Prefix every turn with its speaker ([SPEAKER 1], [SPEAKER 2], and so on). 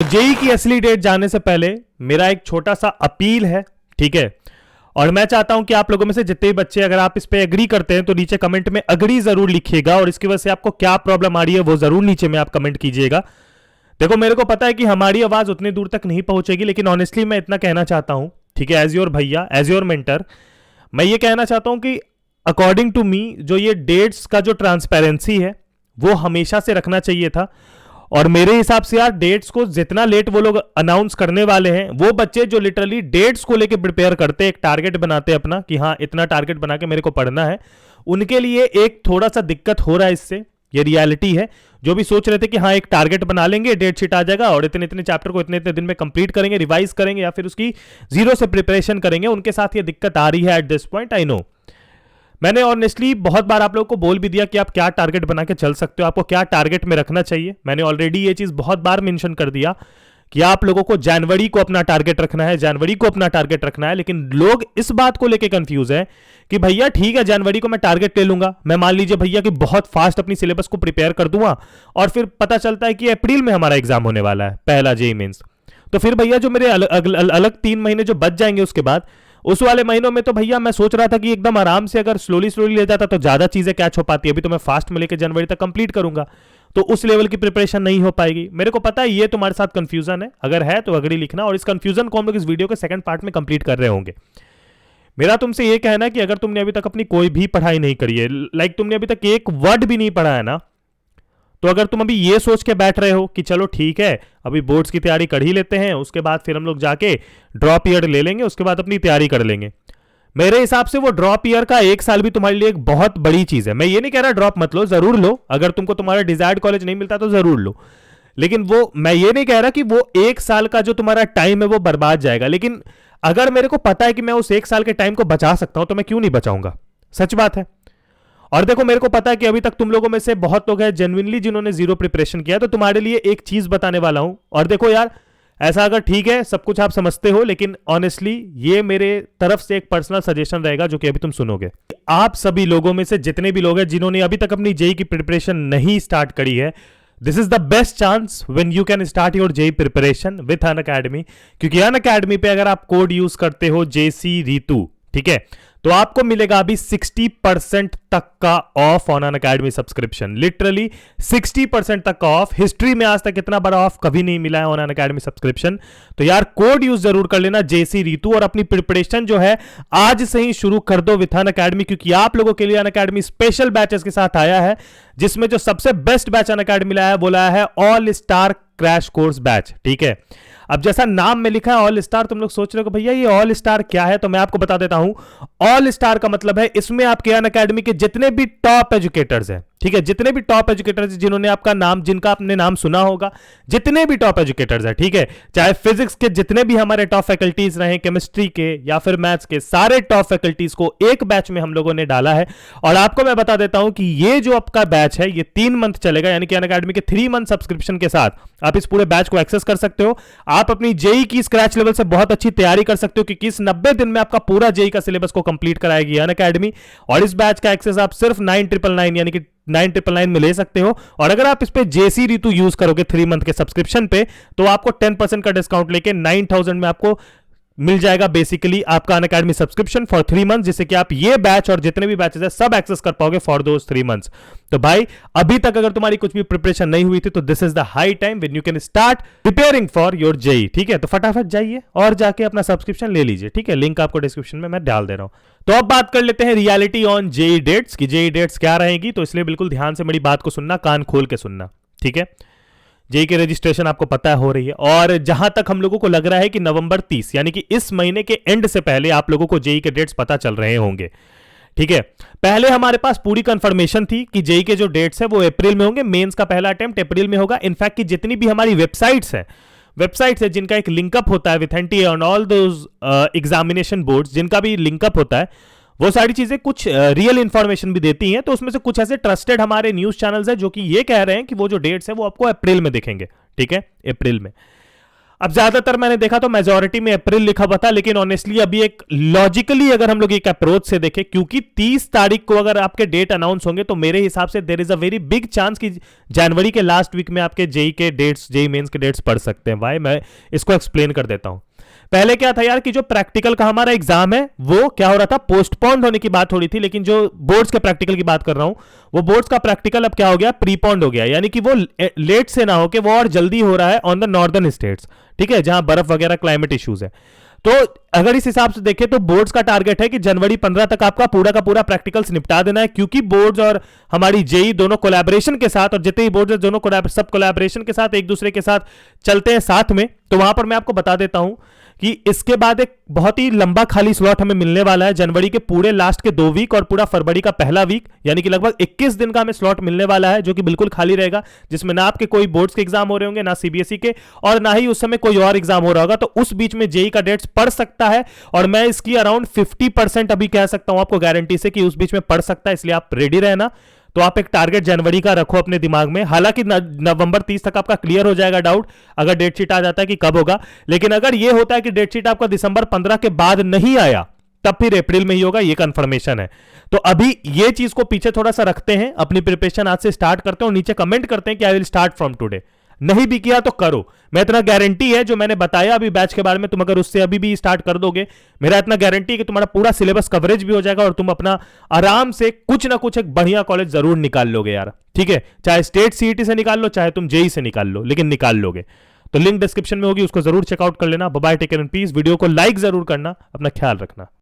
[SPEAKER 1] JEE की असली date जानने से पहले मेरा एक छोटा सा अपील है, ठीक है। और मैं चाहता हूं कि आप लोगों में से जितने भी बच्चे, अगर आप इस पे एग्री करते हैं तो नीचे कमेंट में अग्री जरूर लिखिएगा, और इसकी वजह से आपको क्या प्रॉब्लम आ रही है वो जरूर नीचे में आप कमेंट कीजिएगा। देखो, मेरे को पता है कि हमारी आवाज उतनी दूर तक नहीं पहुंचेगी, लेकिन ऑनेस्टली मैं इतना कहना चाहता हूं, ठीक है, एज योर भैया, एज योर मेंटर, मैं ये कहना चाहता हूं कि अकॉर्डिंग टू मी जो ये डेट्स का जो ट्रांसपेरेंसी है वो हमेशा से रखना चाहिए था। और मेरे हिसाब से यार, डेट्स को जितना लेट वो लोग अनाउंस करने वाले हैं, वो बच्चे जो लिटरली डेट्स को लेके प्रिपेयर करते हैं, एक टारगेट बनाते हैं अपना कि हाँ इतना टारगेट बना के मेरे को पढ़ना है, उनके लिए एक थोड़ा सा दिक्कत हो रहा है इससे। ये रियलिटी है। जो भी सोच रहे थे कि हाँ एक टारगेट बना लेंगे, डेट शीट आ जाएगा और इतने इतने चैप्टर को इतने इतने दिन में कंप्लीट करेंगे, रिवाइज करेंगे या फिर उसकी जीरो से प्रिपरेशन करेंगे, उनके साथ ये दिक्कत आ रही है at this point. I know, मैंने ऑनेस्टली बहुत बार आप लोगों को बोल भी दिया कि आप क्या टारगेट बना के चल सकते हो, आपको क्या टारगेट में रखना चाहिए। मैंने ऑलरेडी ये चीज बहुत बार मेंशन कर दिया कि आप लोगों को जनवरी को अपना टारगेट रखना है, जनवरी को अपना टारगेट रखना है। लेकिन लोग इस बात को लेके कंफ्यूज है कि भैया ठीक है, जनवरी को मैं टारगेट ले लूंगा, मैं मान लीजिए भैया कि बहुत फास्ट अपनी सिलेबस को प्रिपेयर कर दूंगा, और फिर पता चलता है कि अप्रैल में हमारा एग्जाम होने वाला है, पहला जेईई मेंस। तो फिर भैया जो मेरे अलग 3 महीने जो बच जाएंगे उसके बाद, उस वाले महीनों में तो भैया मैं सोच रहा था कि एकदम आराम से अगर स्लोली स्लोली ले जाता तो ज्यादा चीजें कैच हो पाती है। अभी तो मैं फास्ट में लेकर जनवरी तक कंप्लीट करूंगा, तो उस लेवल की प्रिपरेशन नहीं हो पाएगी। मेरे को पता है ये तुम्हारे साथ कंफ्यूजन है, अगर है तो अग्री लिखना, और इस कंफ्यूजन को हम लोग इस वीडियो के सेकंड पार्ट में कंप्लीट कर रहे होंगे। मेरा तुमसे ये कहना है कि अगर तुमने अभी तक अपनी कोई भी पढ़ाई नहीं करी है, लाइक तुमने अभी तक एक वर्ड भी नहीं पढ़ा है ना, तो अगर तुम अभी ये सोच के बैठ रहे हो कि चलो ठीक है अभी बोर्ड्स की तैयारी कर ही लेते हैं, उसके बाद फिर हम लोग जाके ड्रॉप ईयर ले लेंगे, उसके बाद अपनी तैयारी कर लेंगे, मेरे हिसाब से वो ड्रॉप ईयर का 1 साल भी तुम्हारे लिए एक बहुत बड़ी चीज है। मैं ये नहीं कह रहा ड्रॉप मत लो, जरूर लो, अगर तुमको तुम्हारा डिजायर्ड कॉलेज नहीं मिलता तो जरूर लो, लेकिन वो मैं ये नहीं कह रहा कि वो 1 साल का जो तुम्हारा टाइम है वो बर्बाद जाएगा। लेकिन अगर मेरे को पता है कि मैं उस 1 साल के टाइम को बचा सकता हूं तो मैं क्यों नहीं बचाऊंगा, सच बात है। और देखो, मेरे को पता है कि अभी तक तुम लोगों में से बहुत लोग हैं जेन्युइनली जिन्होंने जीरो प्रिपरेशन किया, तो तुम्हारे लिए एक चीज बताने वाला हूं। और देखो यार, ऐसा अगर ठीक है सब कुछ आप समझते हो, लेकिन ऑनेस्टली ये मेरे तरफ से एक पर्सनल सजेशन रहेगा जो कि अभी तुम सुनोगे। आप सभी लोगों में से जितने भी लोग हैं जिन्होंने अभी तक अपनी जेई की प्रिपरेशन नहीं स्टार्ट करी है, this is the best chance when you can start your JEE preparation with Unacademy. क्योंकि अनअकैडमी पे अगर आप कोड यूज करते हो जेसी रीतू, ठीक है, तो आपको मिलेगा अभी 60% तक का of on Unacademy subscription. Literally 60% तक का ऑफ। हिस्ट्री में आज तक इतना बड़ा ऑफ कभी नहीं मिला है ऑन अनअकैडमी सब्सक्रिप्शन। तो यार कोड यूज जरूर कर लेना जेसी रीतू, और अपनी प्रिपरेशन जो है आज से ही शुरू कर दो विथ अनअकैडमी, क्योंकि आप लोगों के लिए अनअकैडमी स्पेशल बैचेस के साथ आया है, जिसमें जो सबसे बेस्ट बैच अनअकैडमी लाया है वो लाया है all star crash course batch, ठीक है। अब जैसा नाम में लिखा है ऑल स्टार, तुम लोग सोच रहे हो भैया ये ऑल स्टार क्या है, तो मैं आपको बता देता हूं। ऑल स्टार का मतलब है इसमें आपके अनअकैडमी के जितने भी टॉप एजुकेटर्स हैं, ठीक है, जितने भी टॉप एजुकेटर्स जिन्होंने आपका नाम, जिनका आपने नाम सुना होगा, जितने भी टॉप एजुकेटर्स हैं, ठीक है, चाहे फिजिक्स के जितने भी हमारे टॉप फैकल्टीज रहे, केमिस्ट्री के या फिर मैथ्स के, सारे टॉप फैकल्टीज को एक बैच में हम लोगों ने डाला है। और आपको मैं बता देता हूं कि ये जो आपका बैच है ये 3 मंथ चलेगा, यानी कि अनअकैडमी के 3 मंथ सब्सक्रिप्शन के साथ आप इस पूरे बैच को एक्सेस कर सकते हो। आप अपनी जेई की स्क्रैच लेवल से बहुत अच्छी तैयारी कर सकते हो, क्योंकि इस 90 दिन में आपका पूरा जेई का सिलेबस को कंप्लीट कराएगी अनअकैडमी। और इस बैच का एक्सेस आप सिर्फ 9999 यानी कि 9999 में ले सकते हो। और अगर आप इस पे जेसी रीतू यूज करोगे 3 मंथ के सब्सक्रिप्शन पे, तो आपको 10% का डिस्काउंट लेके 9000 में आपको मिल जाएगा बेसिकली आपका अनअकैडमी सब्सक्रिप्शन फॉर 3 मंथ्स, जिससे कि आप ये बैच और जितने भी बैचेस है सब एक्सेस कर पाओगे फॉर दोस 3 मंथ्स। तो भाई अभी तक अगर तुम्हारी कुछ भी प्रिपरेशन नहीं हुई थी तो this is the high time when you can start preparing for your JEE, ठीक है। तो फटाफट जाइए और जाके अपना सब्सक्रिप्शन ले लीजिए, ठीक है, लिंक आपको डिस्क्रिप्शन में मैं डाल दे रहा हूं। तो अब बात कर लेते हैं रियलिटी ऑन जेई डेट्स की जेई डेट्स क्या रहेगी। तो इसलिए बिल्कुल ध्यान से मेरी बात को सुनना, कान खोल के सुनना, ठीक है। जेई की रजिस्ट्रेशन आपको पता है हो रही है, और जहां तक हम लोगों को लग रहा है कि नवंबर 30 यानी कि इस महीने के एंड से पहले आप लोगों को जेई के डेट्स पता चल रहे होंगे, ठीक है। पहले हमारे पास पूरी कंफर्मेशन थी कि जेई के जो डेट्स है वो अप्रैल में होंगे, मेंस का पहला अटेम्प्ट अप्रैल में होगा। इनफैक्ट कि जितनी भी हमारी वेबसाइट्स है जिनका एक लिंकअप होता है with NTA on all those examination boards, जिनका भी लिंकअप होता है, वो सारी चीजें कुछ रियल इंफॉर्मेशन भी देती हैं। तो उसमें से कुछ ऐसे ट्रस्टेड हमारे न्यूज चैनल्स हैं जो कि ये कह रहे हैं कि वो जो डेट्स है वो आपको अप्रैल में दिखेंगे, ठीक है, अप्रैल में। अब ज्यादातर मैंने देखा तो मेजोरिटी में अप्रैल लिखा हुआ था, लेकिन ऑनेस्टली अभी एक लॉजिकली अगर हम लोग एक अप्रोच से देखें, क्योंकि 30 तारीख को अगर आपके डेट अनाउंस होंगे तो मेरे हिसाब से there is a very big chance कि जनवरी के लास्ट वीक में आपके जेई के डेट्स, जेई मेंस के डेट्स पड़ सकते हैं। भाई मैं इसको एक्सप्लेन कर देता हूं। पहले क्या था यार कि जो प्रैक्टिकल का हमारा एग्जाम है वो क्या हो रहा था, पोस्टपोन्ड होने की बात हो रही थी, लेकिन जो बोर्ड्स के प्रैक्टिकल की बात कर रहा हूं वो बोर्ड्स का प्रैक्टिकल अब क्या हो गया, प्रीपोन्ड हो गया, यानी कि वो लेट से ना हो के वो और जल्दी हो रहा है ऑन द नॉर्दर्न स्टेट्स, ठीक है, जहां बर्फ वगैरह क्लाइमेट इश्यूज है। तो अगर इस हिसाब से देखें तो बोर्ड्स का टारगेट है कि जनवरी 15 तक आपका पूरा का पूरा प्रैक्टिकल्स निपटा देना है, क्योंकि बोर्ड्स और हमारी जेई दोनों कोलैबोरेशन के साथ, और जितने भी बोर्ड्स हैं दोनों सब कोलैबोरेशन के साथ एक दूसरे के साथ चलते हैं साथ में। तो वहां पर मैं आपको बता देता हूं कि इसके बाद एक बहुत ही लंबा खाली स्लॉट हमें मिलने वाला है जनवरी के पूरे लास्ट के 2 वीक और पूरा फरवरी का पहला वीक, यानी कि लगभग 21 दिन का हमें स्लॉट मिलने वाला है, जो कि बिल्कुल खाली रहेगा, जिसमें ना आपके कोई बोर्ड्स के एग्जाम हो रहे होंगे, ना सीबीएसई के, और ना ही उस समय कोई और एग्जाम हो रहा होगा। तो उस बीच में जेई का डेट्स पड़ सकता है, और मैं इसकी अराउंड 50% अभी कह सकता हूं आपको गारंटी से कि उस बीच में पड़ सकता है, इसलिए आप रेडी रहना। तो आप एक टारगेट जनवरी का रखो अपने दिमाग में। हालांकि नवंबर 30 तक आपका क्लियर हो जाएगा डाउट, अगर डेट शीट आ जाता है कि कब होगा। लेकिन अगर ये होता है कि डेट शीट आपका दिसंबर 15 के बाद नहीं आया, तब फिर अप्रैल में ही होगा, ये कंफर्मेशन है। तो अभी ये चीज को पीछे थोड़ा सा रखते हैं, अपनी प्रिपरेशन आज से स्टार्ट करते हैं, और नीचे कमेंट करते हैं कि I will start from today. नहीं भी किया तो करो, मैं इतना गारंटी है जो मैंने बताया अभी बैच के बारे में, तुम अगर उससे अभी भी स्टार्ट कर दोगे, मेरा इतना गारंटी है कि तुम्हारा पूरा सिलेबस कवरेज भी हो जाएगा और तुम अपना आराम से कुछ ना कुछ एक बढ़िया कॉलेज जरूर निकाल लोगे यार, ठीक है। चाहे स्टेट सीईटी से निकाल लो, चाहे तुम जेई से निकाल लो, लेकिन निकाल लोगे। तो लिंक डिस्क्रिप्शन में होगी, उसको जरूर चेकआउट कर लेना। Bye, take care and peace. Video को लाइक जरूर करना, अपना ख्याल रखना।